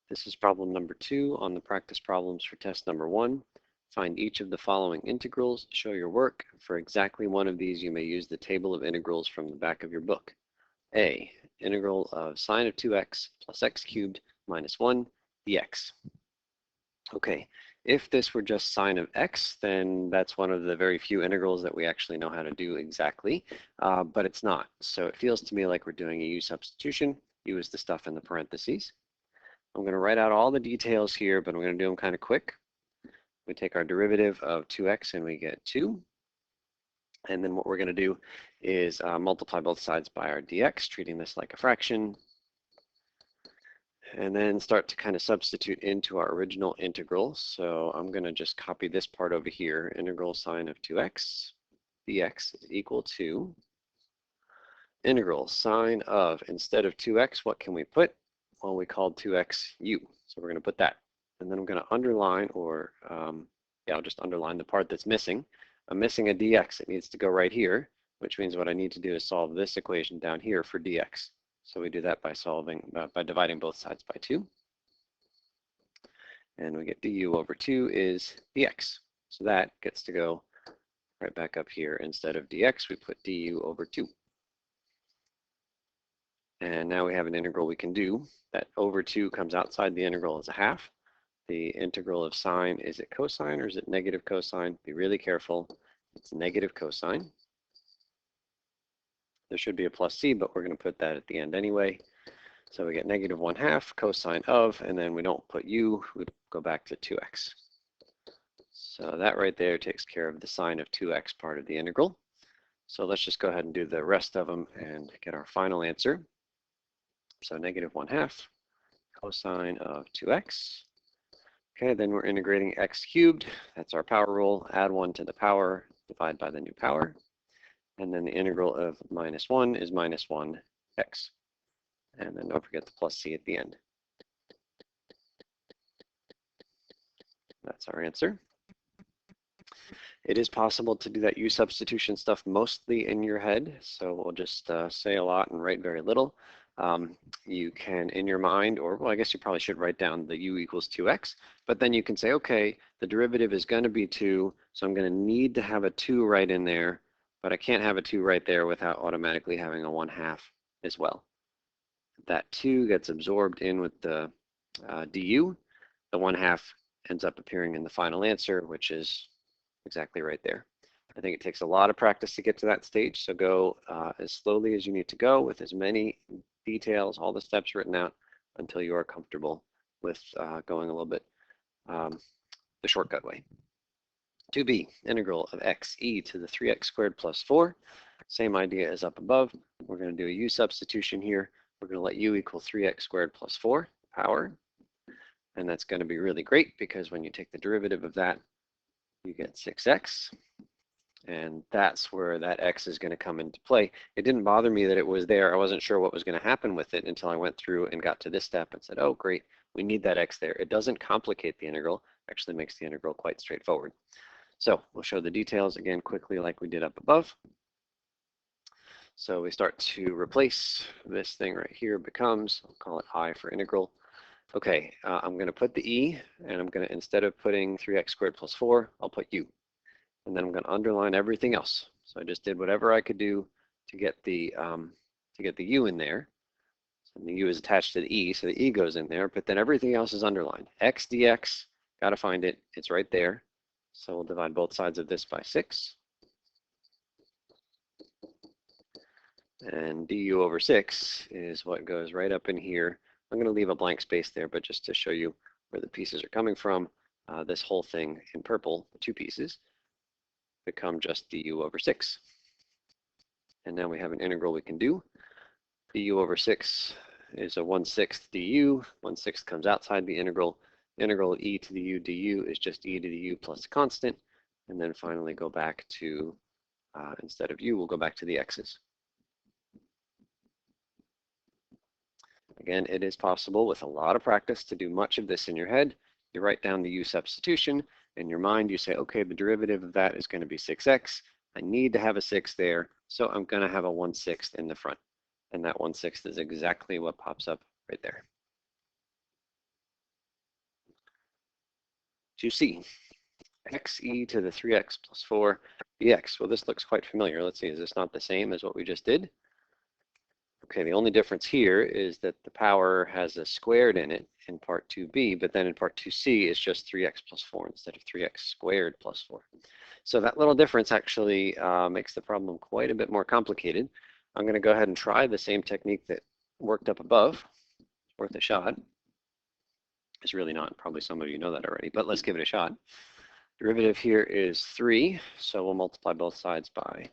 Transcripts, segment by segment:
This is problem number 2 on the practice problems for test number 1. Find each of the following integrals, show your work. For exactly one of these, you may use the table of integrals from the back of your book. A, integral of sine of 2x plus x cubed minus 1 dx. Okay, if this were just sine of x, then that's one of the very few integrals that we actually know how to do exactly, but it's not. So it feels to me like we're doing a u substitution. U is the stuff in the parentheses. I'm going to write out all the details here, but I'm going to do them kind of quick. We take our derivative of 2x and we get 2. And then what we're going to do is multiply both sides by our dx, treating this like a fraction. And then start to kind of substitute into our original integral. So I'm going to just copy this part over here. Integral sine of 2x dx is equal to integral sine of, instead of 2x, what can we put? Well, we called 2x u. So we're going to put that. And then I'm going to underline, or I'll just underline the part that's missing. I'm missing a dx. It needs to go right here, which means what I need to do is solve this equation down here for dx. So we do that by by dividing both sides by 2. And we get du over 2 is dx. So that gets to go right back up here. Instead of dx, we put du over 2. And now we have an integral we can do. That over 2 comes outside the integral as a half. The integral of sine, is it cosine or is it negative cosine? Be really careful. It's negative cosine. There should be a plus c, but we're going to put that at the end anyway. So we get negative 1/2 cosine of, and then we don't put u, we go back to 2x. So that right there takes care of the sine of 2x part of the integral. So let's just go ahead and do the rest of them and get our final answer. So negative 1/2 cosine of 2x. Okay, then we're integrating x cubed. That's our power rule. Add 1 to the power, divide by the new power. And then the integral of -1 is -1x. And then don't forget the plus c at the end. That's our answer. It is possible to do that u substitution stuff mostly in your head. So we'll just say a lot and write very little. You can, in your mind, or well, I guess you probably should write down the u equals 2x, but then you can say, okay, the derivative is going to be 2, so I'm going to need to have a 2 right in there, but I can't have a 2 right there without automatically having a 1/2 as well. That 2 gets absorbed in with the du. The 1/2 ends up appearing in the final answer, which is exactly right there. I think it takes a lot of practice to get to that stage, so go as slowly as you need to go with as many details, all the steps written out until you are comfortable with going a little bit the shortcut way. 2b, integral of x e to the 3x squared plus 4. Same idea as up above. We're going to do a u substitution here. We're going to let u equal 3x squared plus 4 power. And that's going to be really great because when you take the derivative of that, you get 6x. And that's where that x is going to come into play. It didn't bother me that it was there. I wasn't sure what was going to happen with it until I went through and got to this step and said, oh, great, we need that x there. It doesn't complicate the integral, actually makes the integral quite straightforward. So we'll show the details again quickly like we did up above. So we start to replace this thing right here becomes, I'll call it I for integral. Okay, I'm going to put the e, and I'm going to, instead of putting 3x squared plus 4, I'll put u. And then I'm going to underline everything else. So I just did whatever I could do to get the u in there. So the u is attached to the e, so the e goes in there, but then everything else is underlined. X dx, got to find it. It's right there. So we'll divide both sides of this by 6. And du over 6 is what goes right up in here. I'm going to leave a blank space there, but just to show you where the pieces are coming from, this whole thing in purple, the 2 pieces, become just du over 6. And now we have an integral we can do. Du over 6 is a 1/6 du. 1/6 comes outside the integral. Integral of e to the u du is just e to the u plus a constant. And then finally go back to, instead of u, we'll go back to the x's. Again, it is possible with a lot of practice to do much of this in your head. You write down the u substitution. In your mind, you say, okay, the derivative of that is going to be 6x. I need to have a 6 there, so I'm going to have a 1/6 in the front. And that 1/6 is exactly what pops up right there. 2c, xe to the 3x plus 4 dx. Well, this looks quite familiar. Let's see, is this not the same as what we just did? Okay, the only difference here is that the power has a squared in it in part 2b, but then in part 2c it's just 3x plus 4 instead of 3x squared plus 4. So that little difference actually makes the problem quite a bit more complicated. I'm going to go ahead and try the same technique that worked up above. Worth a shot. It's really not. Probably some of you know that already, but let's give it a shot. Derivative here is 3, so we'll multiply both sides by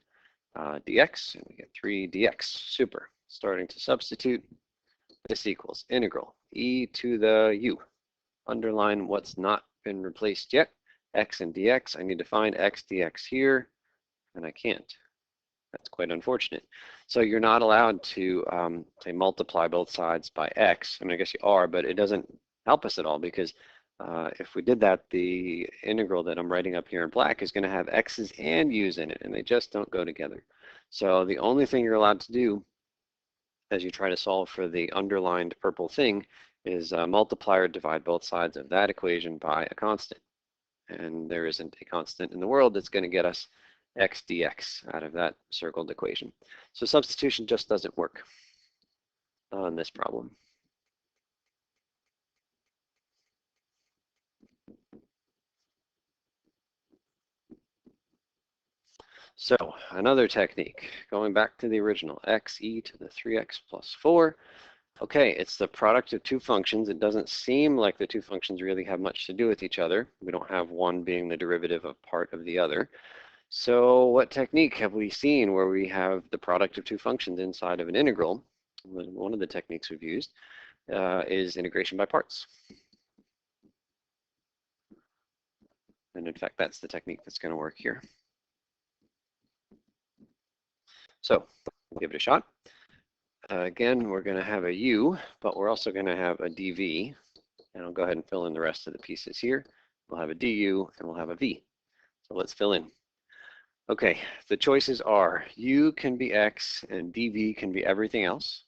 dx, and we get 3 dx. Super. Starting to substitute, this equals integral e to the u. Underline what's not been replaced yet, x and dx. I need to find x dx here, and I can't. That's quite unfortunate. So you're not allowed to, say, multiply both sides by x. I mean, I guess you are, but it doesn't help us at all because if we did that, the integral that I'm writing up here in black is going to have x's and u's in it, and they just don't go together. So the only thing you're allowed to do as you try to solve for the underlined purple thing is multiply or divide both sides of that equation by a constant. And there isn't a constant in the world that's going to get us x dx out of that circled equation. So substitution just doesn't work on this problem. So another technique, going back to the original, xe to the 3x plus 4. Okay, it's the product of two functions. It doesn't seem like the two functions really have much to do with each other. We don't have one being the derivative of part of the other. So what technique have we seen where we have the product of two functions inside of an integral? One of the techniques we've used is integration by parts. And in fact, that's the technique that's going to work here. So we'll give it a shot. Again, we're going to have a u, but we're also going to have a dv. And I'll go ahead and fill in the rest of the pieces here. We'll have a du, and we'll have a v. So let's fill in. Okay, the choices are u can be x and dv can be everything else.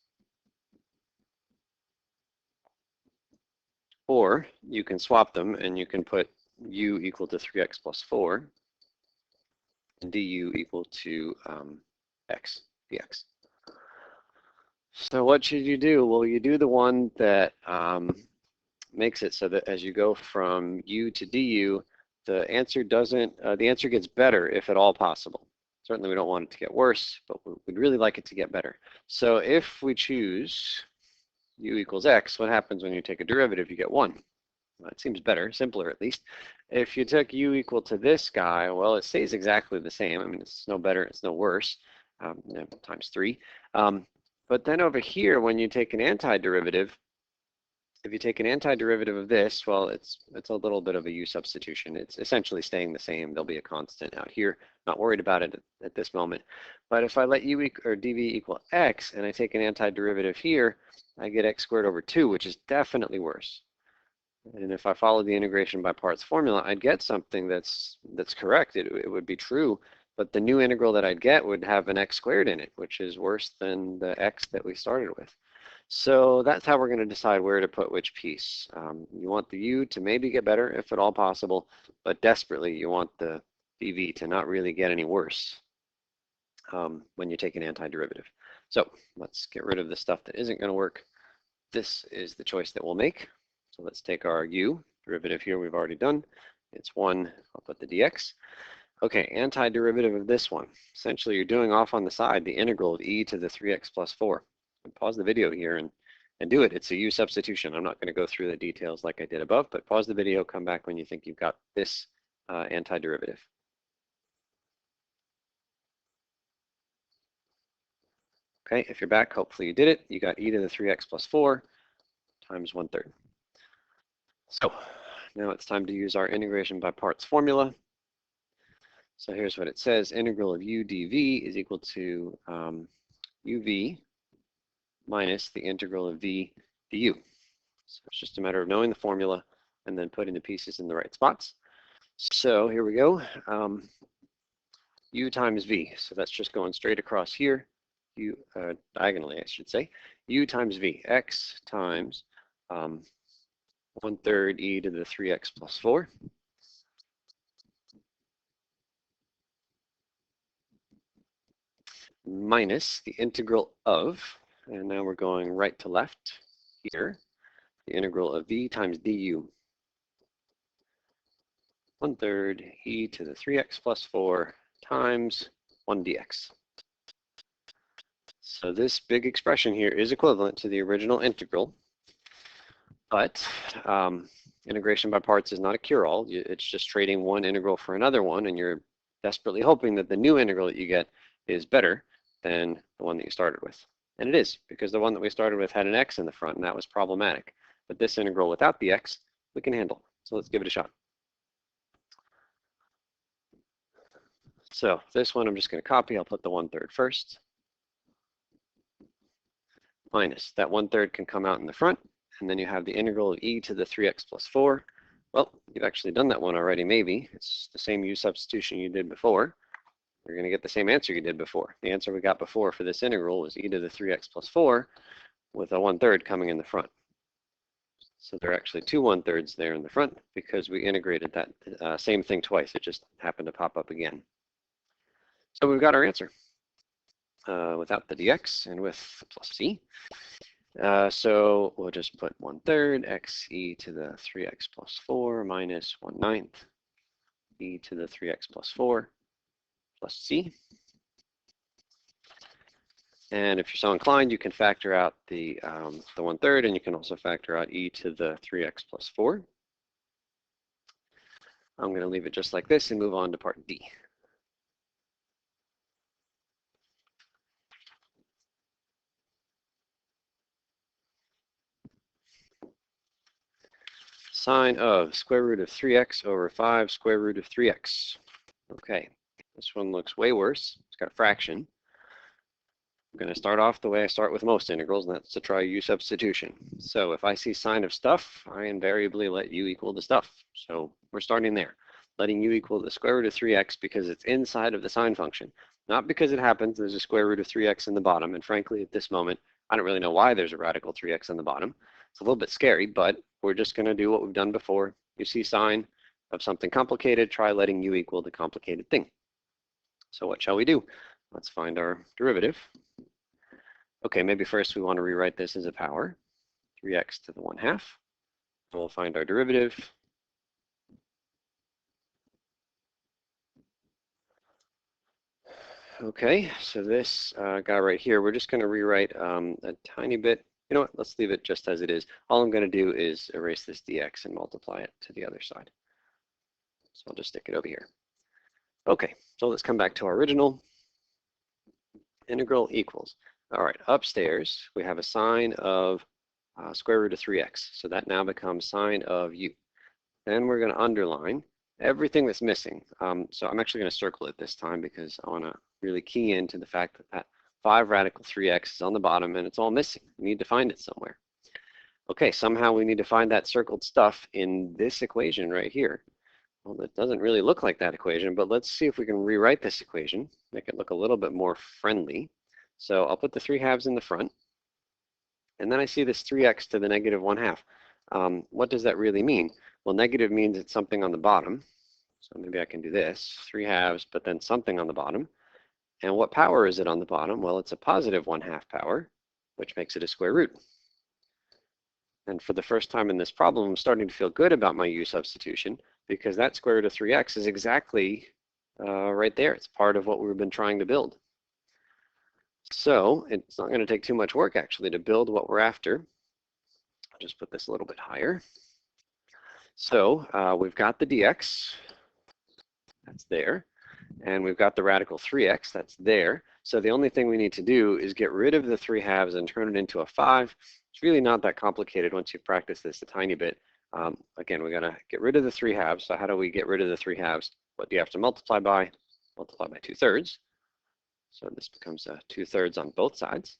Or you can swap them and you can put u equal to 3x plus 4 and du equal to x dx. So what should you do? Well, you do the one that makes it so that as you go from u to du, the answer gets better if at all possible. Certainly we don't want it to get worse, but we'd really like it to get better. So if we choose u equals x, what happens when you take a derivative? You get 1. Well, it seems better, simpler at least. If you took u equal to this guy, well, it stays exactly the same. I mean, it's no better, it's no worse, times 3. But then over here, when you take an antiderivative, if you take an antiderivative of this, well, it's a little bit of a u substitution. It's essentially staying the same. There'll be a constant out here. Not worried about it at this moment. But if I let u or dv equal x and I take an antiderivative here, I get x squared over 2, which is definitely worse. And if I follow the integration by parts formula, I'd get something that's correct. It would be true, but the new integral that I'd get would have an x squared in it, which is worse than the x that we started with. So that's how we're going to decide where to put which piece. You want the u to maybe get better, if at all possible, but desperately you want the dv to not really get any worse when you take an antiderivative. So let's get rid of the stuff that isn't going to work. This is the choice that we'll make. So let's take our u derivative here we've already done. It's 1, I'll put the dx. Okay, antiderivative of this one. Essentially, you're doing off on the side the integral of e to the 3x plus 4. Pause the video here and do it. It's a u substitution. I'm not going to go through the details like I did above, but pause the video, come back when you think you've got this antiderivative. Okay, if you're back, hopefully you did it. You got e to the 3x plus 4 times 1/3. So now it's time to use our integration by parts formula. So here's what it says. Integral of u dv is equal to uv minus the integral of v du. So it's just a matter of knowing the formula and then putting the pieces in the right spots. So here we go. U times v. So that's just going straight across here. Diagonally, I should say. U times v. X times 1/3 e to the 3x plus 4. minus the integral of, and now we're going right to left here, the integral of v times du. 1/3 e to the 3x plus 4 times 1 dx. So this big expression here is equivalent to the original integral, but integration by parts is not a cure-all. It's just trading one integral for another one, and you're desperately hoping that the new integral that you get is better than the one that you started with. And it is, because the one that we started with had an x in the front, and that was problematic. But this integral without the x, we can handle. So let's give it a shot. So this one I'm just going to copy. I'll put the 1/3 first. Minus. That 1/3 can come out in the front, and then you have the integral of e to the 3x plus 4. Well, you've actually done that one already, maybe. It's the same u substitution you did before. You're going to get the same answer you did before. The answer we got before for this integral was e to the 3x plus 4 with a 1/3 coming in the front. So there are actually two 1/3s there in the front because we integrated that same thing twice. It just happened to pop up again. So we've got our answer without the dx and with plus c. So we'll just put 1/3 x e to the 3x plus 4 minus 1/9 e to the 3x plus 4 plus c. And if you're so inclined, you can factor out the 1/3, and you can also factor out e to the 3x plus 4. I'm going to leave it just like this and move on to part D. Sine of square root of 3x over 5 square root of 3x. Okay, this one looks way worse. It's got a fraction. I'm going to start off the way I start with most integrals, and that's to try u substitution. So if I see sine of stuff, I invariably let u equal the stuff. So we're starting there, letting u equal the square root of 3x because it's inside of the sine function. Not because it happens there's a square root of 3x in the bottom, and frankly at this moment I don't really know why there's a radical 3x in the bottom. It's a little bit scary, but we're just going to do what we've done before. You see sine of something complicated, try letting u equal the complicated thing. So what shall we do? Let's find our derivative. Okay, maybe first we want to rewrite this as a power, 3x to the 1/2. We'll find our derivative. Okay, so this guy right here, we're just going to rewrite a tiny bit. You know what, let's leave it just as it is. All I'm going to do is erase this dx and multiply it to the other side. So I'll just stick it over here. Okay, so let's come back to our original. Integral equals. All right, upstairs we have a sine of square root of 3x. So that now becomes sine of u. Then we're going to underline everything that's missing. So I'm actually going to circle it this time because I want to really key into the fact that 5 radical 3x is on the bottom and it's all missing. We need to find it somewhere. Okay, somehow we need to find that circled stuff in this equation right here. Well, it doesn't really look like that equation, but let's see if we can rewrite this equation, make it look a little bit more friendly. So I'll put the 3/2 in the front, and then I see this 3x to the negative 1/2. What does that really mean? Well, negative means it's something on the bottom. So maybe I can do this, 3/2, but then something on the bottom. And what power is it on the bottom? Well, it's a positive 1/2 power, which makes it a square root. And for the first time in this problem, I'm starting to feel good about my u substitution because that square root of 3x is exactly right there. It's part of what we've been trying to build. So it's not going to take too much work actually to build what we're after. I'll just put this a little bit higher. So we've got the dx, that's there, and we've got the radical 3x, that's there. So the only thing we need to do is get rid of the 3/2 and turn it into a 5. It's really not that complicated once you practice this a tiny bit. Again, we're going to get rid of the 3/2. So how do we get rid of the 3/2? What do you have to multiply by? Multiply by 2/3. So this becomes a 2/3 on both sides.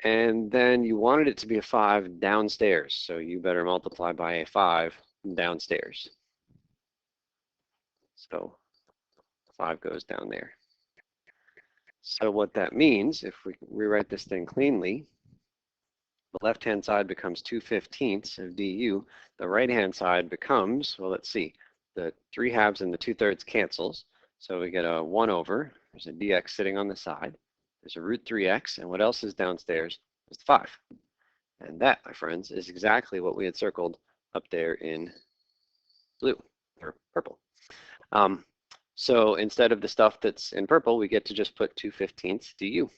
And then you wanted it to be a 5 downstairs. So you better multiply by a 5 downstairs. So 5 goes down there. So what that means, if we rewrite this thing cleanly, the left-hand side becomes 2/15 of du. The right-hand side becomes, well, let's see, the 3/2 and the 2/3 cancels. So we get a 1 over, there's a dx sitting on the side. There's a root 3x, and what else is downstairs is 5. And that, my friends, is exactly what we had circled up there in blue or purple. So instead of the stuff that's in purple, we get to just put 2/15 du.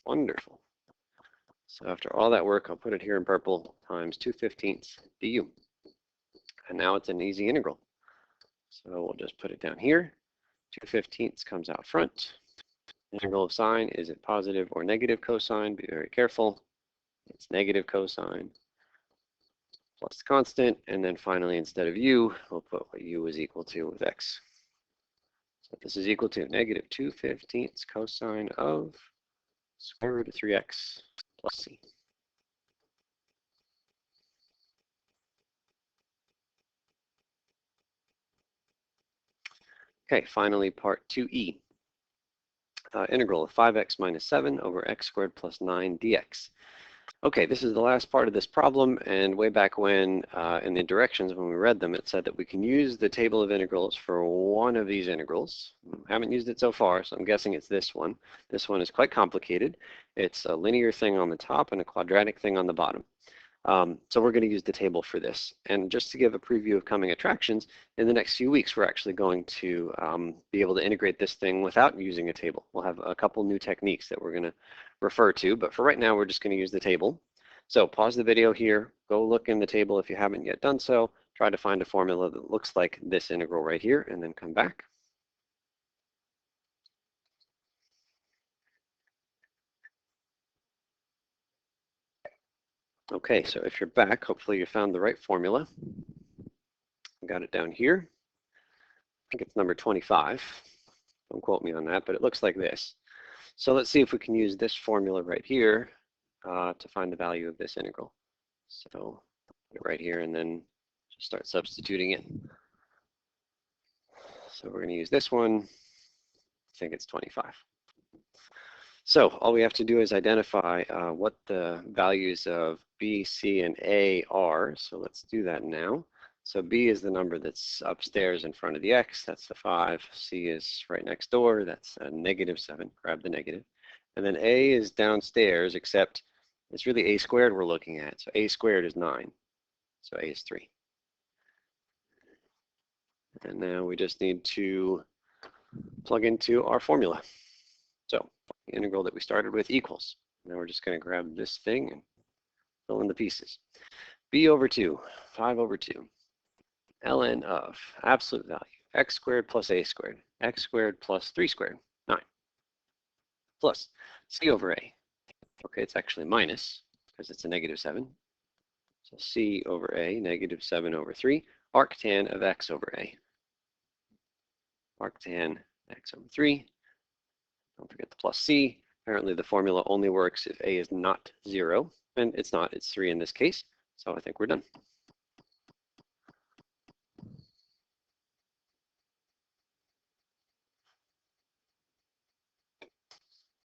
Wonderful. So after all that work, I'll put it here in purple times 2/15 du. And now it's an easy integral. So we'll just put it down here. 2/15 comes out front. Integral of sine, is it positive or negative cosine? Be very careful. It's negative cosine plus the constant. And then finally, instead of u, we'll put what u is equal to with x. So this is equal to negative 2/15 cosine of square root of 3x plus c. Okay, finally part 2e. Integral of 5x minus 7 over x squared plus 9 dx. Okay, this is the last part of this problem, and way back when, in the directions when we read them, it said that we can use the table of integrals for one of these integrals. Haven't used it so far, so I'm guessing it's this one. This one is quite complicated. It's a linear thing on the top and a quadratic thing on the bottom. So we're going to use the table for this. And just to give a preview of coming attractions, in the next few weeks, we're actually going to be able to integrate this thing without using a table. We'll have a couple new techniques that we're going to refer to, but for right now, we're just going to use the table. So pause the video here, go look in the table if you haven't yet done so, try to find a formula that looks like this integral right here, and then come back. Okay, so if you're back, hopefully you found the right formula. I got it down here. I think it's number 25. Don't quote me on that, but it looks like this. So let's see if we can use this formula right here to find the value of this integral. So put it right here and then just start substituting it. So we're going to use this one. I think it's 25. So all we have to do is identify what the values of B, C, and A are. So let's do that now. So B is the number that's upstairs in front of the X, that's the 5. C is right next door, that's a -7, grab the negative. And then A is downstairs, except it's really A squared we're looking at. So A squared is 9, so A is 3. And now we just need to plug into our formula. So the integral that we started with equals. Now we're just going to grab this thing and fill in the pieces. B over 2, 5 over 2. ln of absolute value, x squared plus a squared, x squared plus 3 squared, 9, plus c over a. Okay, it's actually minus because it's a -7. So c over a, -7 over 3, arctan of x over a. Arctan x over 3. Don't forget the plus c. Apparently the formula only works if a is not 0, and it's not, it's 3 in this case. So I think we're done.